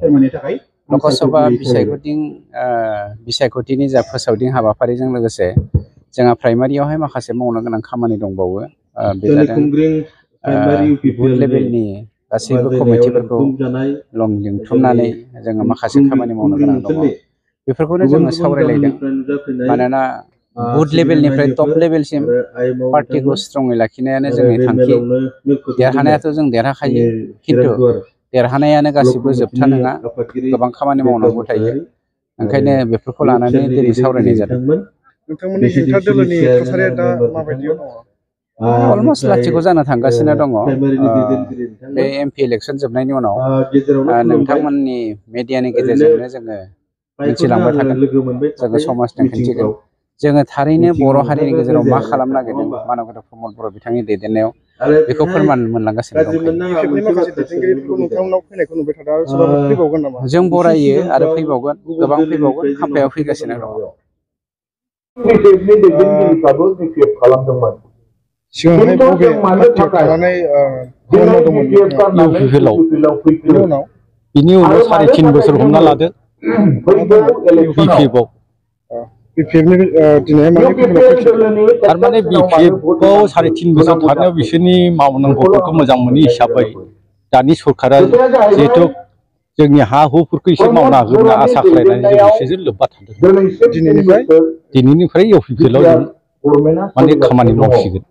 फोरमायनो थाखाय लकसभा बिसायख'थिनि जा फोसावदिं हाबाफारिजों लोगोसे जोंहा प्राइमारियावहाय माखासे मावनो गोनां खामानि दंबावो। बे जादों बुथ लेभेलनि गासैबो कमिटिफोरखौ लिंथुमनानै जोङो माखासे खामानि मावनो गोनां दङ। बेफोरखौनो जोङो सावरायलायदों। मानोना बुथ लेभेलनिफ्राय टप लेभेलसिम पार्टिखौ स्ट्रङै लाखिनायानो जोंनि थांखि। देरहानायाथ' जों देरहाखायो, खिन्थु देरहानायानो गासिबो जोबथा नङा, गोबां खामानि मावनांगौ थायो। ओंखायनो बेफोरखौ लानानै दिनै सावरायनाय जादों। नोंथांमोननि हेंथा दोलोनि थासारिया दा माबायदियाव दङ? अलमस्ट लाथिख' जानो थांगासिनो दङ। बे MP इलेक्सन जोबनायनि उनाव नोंथांमोननि मेडियानि गेजेरजोंनो जोङो मिथिलांबाय थागोन, जोङो समाजनो खिन्थिगोन। जोङो थारैनो बर' हारिनि गेजेराव मा खालामनो नागिरदों मानबगोरा प्रमद बर' बिथांनि दैदेननायाव बेखौ फोरमान मोनलांगासिनो दं। जों बरायो आरो फैबावगोन, गोबां फैबावगोन, खाम्फायाव फैगासिनो दङ। सिगांहाय बबे पार्टियाव थानानै खामानि मावदोंमोन? बिनि उनाव 3.5 बोसोर हमना लादो BPF आव। थारमाने BPF आव 3.5 बोसोर थानायाव बिसोरनि मावनांगौफोरखौ मोजां मोनि हिसाबै दानि सरकारा जिहेतु जोंनि हा हुफोरखौ एसे मावना होगोन होनना आसा खालामनानै जों बिसोरजों लोब्बा थादों। दिनैनिफ्राय UPPL आव जों माने खामानि मावसिगोन।